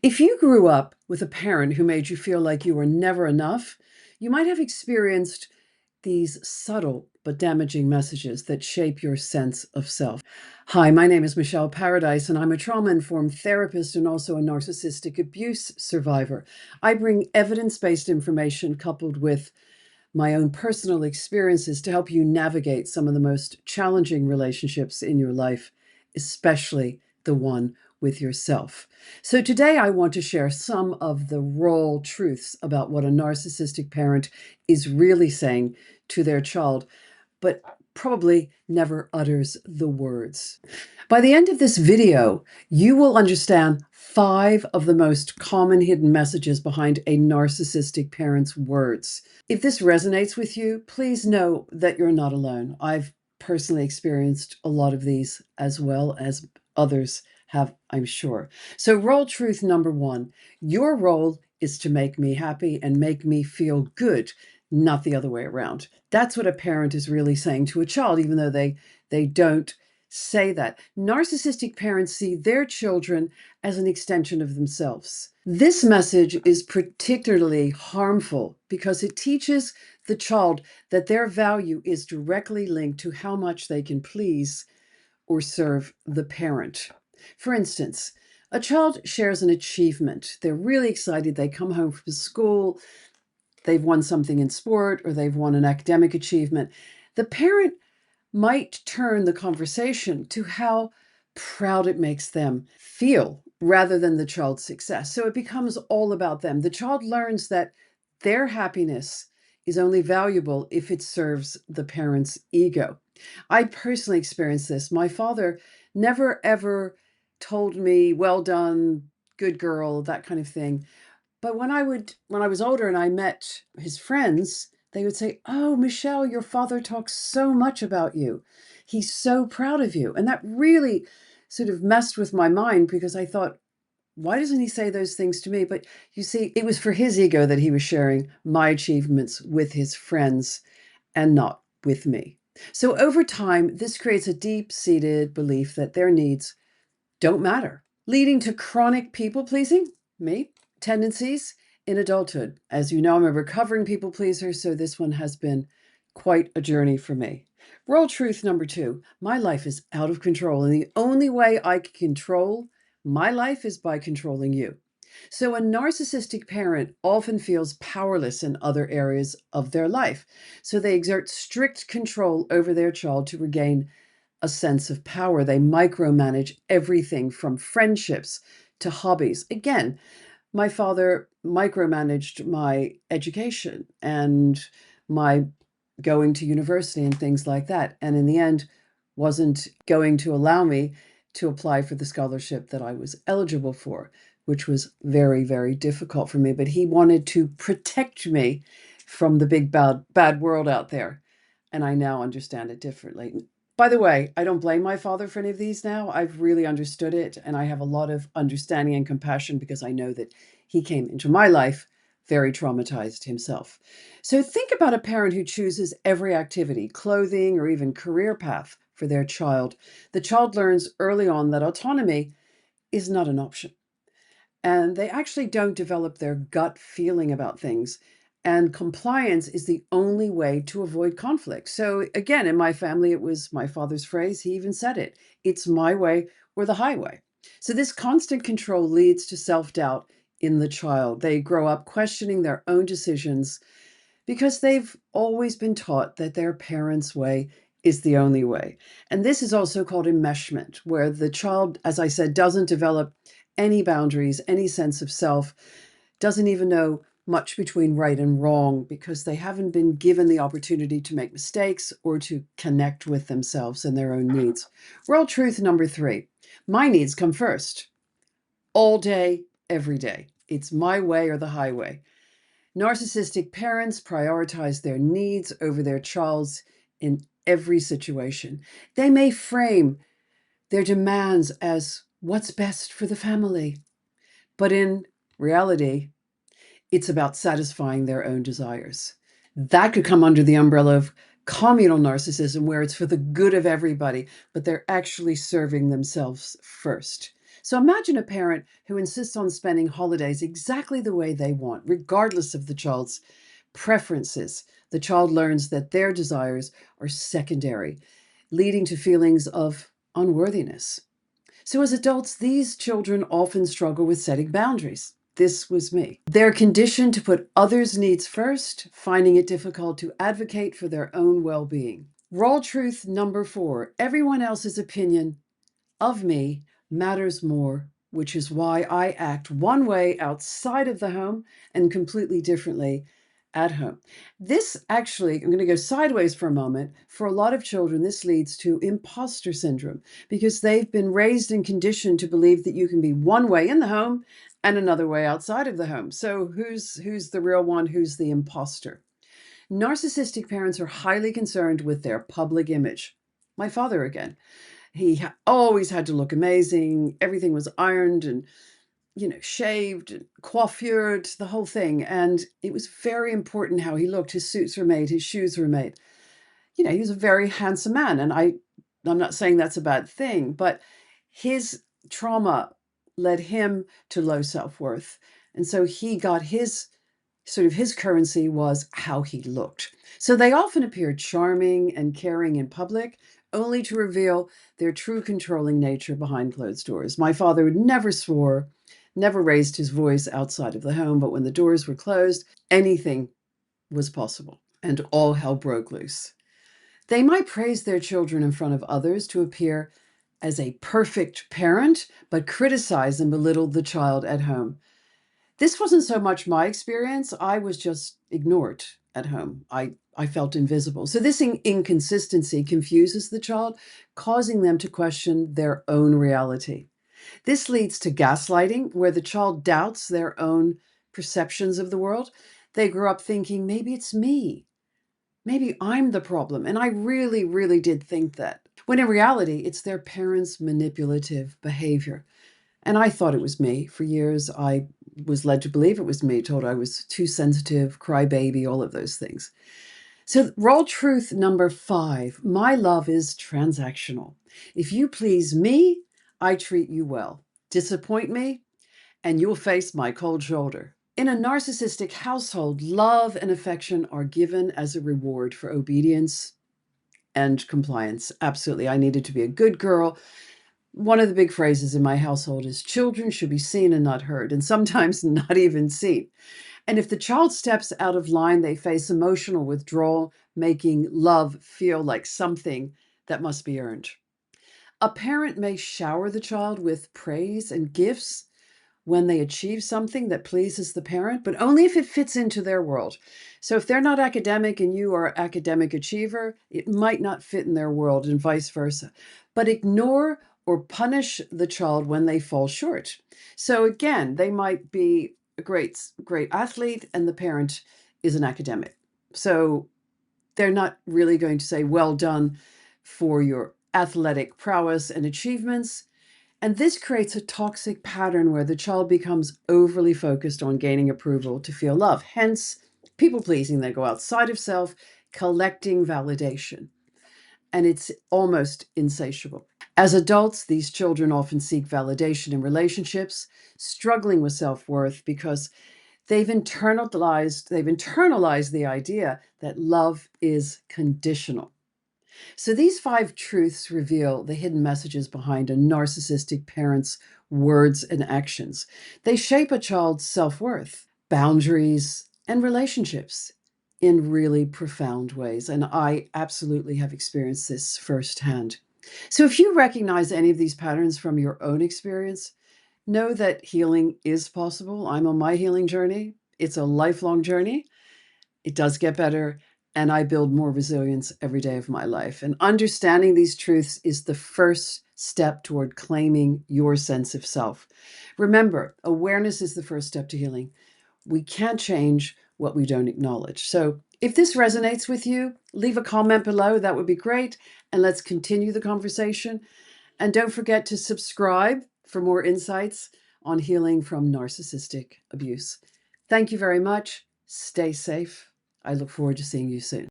If you grew up with a parent who made you feel like you were never enough, you might have experienced these subtle but damaging messages that shape your sense of self. Hi, my name is Michelle Paradise, and I'm a trauma-informed therapist and also a narcissistic abuse survivor. I bring evidence-based information coupled with my own personal experiences to help you navigate some of the most challenging relationships in your life, especially the one with yourself. So today I want to share some of the raw truths about what a narcissistic parent is really saying to their child, but probably never utters the words. By the end of this video, you will understand 5 of the most common hidden messages behind a narcissistic parent's words. If this resonates with you, please know that you're not alone. I've personally experienced a lot of these as well as others have, I'm sure. So role truth number 1, your role is to make me happy and make me feel good, not the other way around. That's what a parent is really saying to a child, even though they don't say that. Narcissistic parents see their children as an extension of themselves. This message is particularly harmful because it teaches the child that their value is directly linked to how much they can please or serve the parent. For instance, a child shares an achievement. They're really excited. They come home from school. They've won something in sport or they've won an academic achievement. The parent might turn the conversation to how proud it makes them feel rather than the child's success. So it becomes all about them. The child learns that their happiness is only valuable if it serves the parent's ego. I personally experienced this. My father never ever told me, well done, good girl, that kind of thing. But when I was older and I met his friends, they would say, "Oh, Michelle, your father talks so much about you. He's so proud of you." And that really sort of messed with my mind because I thought, why doesn't he say those things to me? But you see, it was for his ego that he was sharing my achievements with his friends and not with me. So over time, this creates a deep-seated belief that their needs don't matter, leading to chronic people-pleasing, me, tendencies in adulthood. As you know, I'm a recovering people pleaser, so this one has been quite a journey for me. Role truth number 2, my life is out of control, and the only way I can control my life is by controlling you. So a narcissistic parent often feels powerless in other areas of their life. So they exert strict control over their child to regain a sense of power. They micromanage everything from friendships to hobbies. Again, my father micromanaged my education and my going to university and things like that. And in the end, wasn't going to allow me to apply for the scholarship that I was eligible for, which was very, very difficult for me. But he wanted to protect me from the big, bad world out there. And I now understand it differently. By the way, I don't blame my father for any of these now. I've really understood it, and I have a lot of understanding and compassion because I know that he came into my life very traumatized himself. So think about a parent who chooses every activity, clothing, or even career path for their child. The child learns early on that autonomy is not an option, and they actually don't develop their gut feeling about things. And compliance is the only way to avoid conflict. So again, in my family, it was my father's phrase. He even said it, it's my way or the highway. So this constant control leads to self-doubt in the child. They grow up questioning their own decisions because they've always been taught that their parents' way is the only way. And this is also called enmeshment, where the child, as I said, doesn't develop any boundaries, any sense of self, doesn't even know much between right and wrong because they haven't been given the opportunity to make mistakes or to connect with themselves and their own needs. World truth number 3, my needs come first, all day, every day. It's my way or the highway. Narcissistic parents prioritize their needs over their child's in every situation. They may frame their demands as what's best for the family, but in reality, it's about satisfying their own desires. That could come under the umbrella of communal narcissism, where it's for the good of everybody, but they're actually serving themselves first. So imagine a parent who insists on spending holidays exactly the way they want, regardless of the child's preferences. The child learns that their desires are secondary, leading to feelings of unworthiness. So, as adults, these children often struggle with setting boundaries. This was me. They're conditioned to put others' needs first, finding it difficult to advocate for their own well being. Raw truth number 4: everyone else's opinion of me matters more, which is why I act one way outside of the home and completely differently at home. This actually, I'm going to go sideways for a moment. For a lot of children, this leads to imposter syndrome because they've been raised and conditioned to believe that you can be one way in the home and another way outside of the home. So who's the real one? Who's the imposter? Narcissistic parents are highly concerned with their public image. My father again. He always had to look amazing. Everything was ironed and, shaved and coiffured, the whole thing. And it was very important how he looked. His suits were made, his shoes were made. He was a very handsome man. And I'm not saying that's a bad thing, but his trauma led him to low self-worth. And so he got his currency was how he looked. So they often appeared charming and caring in public, only to reveal their true controlling nature behind closed doors. My father never swore, never raised his voice outside of the home, but when the doors were closed, anything was possible, and all hell broke loose. They might praise their children in front of others to appear as a perfect parent, but criticize and belittle the child at home. This wasn't so much my experience. I was just ignored at home. I felt invisible. So this inconsistency confuses the child, causing them to question their own reality. This leads to gaslighting, where the child doubts their own perceptions of the world. They grow up thinking, maybe it's me. Maybe I'm the problem. And I really, really did think that. When in reality, it's their parents' manipulative behavior. And I thought it was me. For years, I was led to believe it was me, told I was too sensitive, crybaby, all of those things. So raw truth number 5, my love is transactional. If you please me, I treat you well. Disappoint me, and you'll face my cold shoulder. In a narcissistic household, love and affection are given as a reward for obedience and compliance. Absolutely. I needed to be a good girl. One of the big phrases in my household is children should be seen and not heard, and sometimes not even seen. And if the child steps out of line, they face emotional withdrawal, making love feel like something that must be earned. A parent may shower the child with praise and gifts when they achieve something that pleases the parent, but only if it fits into their world. So if they're not academic and you are an academic achiever, it might not fit in their world and vice versa. But ignore or punish the child when they fall short. So again, they might be a great athlete and the parent is an academic. So they're not really going to say, well done for your athletic prowess and achievements. And this creates a toxic pattern where the child becomes overly focused on gaining approval to feel love. Hence, people pleasing. They go outside of self, collecting validation. And it's almost insatiable. As adults, these children often seek validation in relationships, struggling with self-worth because they've internalized the idea that love is conditional. So these 5 truths reveal the hidden messages behind a narcissistic parent's words and actions. They shape a child's self-worth, boundaries, and relationships in really profound ways. And I absolutely have experienced this firsthand. So if you recognize any of these patterns from your own experience, know that healing is possible. I'm on my healing journey. It's a lifelong journey. It does get better, and I build more resilience every day of my life. And understanding these truths is the first step toward claiming your sense of self. Remember, awareness is the first step to healing. We can't change what we don't acknowledge. So if this resonates with you, leave a comment below. That would be great. And let's continue the conversation. And don't forget to subscribe for more insights on healing from narcissistic abuse. Thank you very much. Stay safe. I look forward to seeing you soon.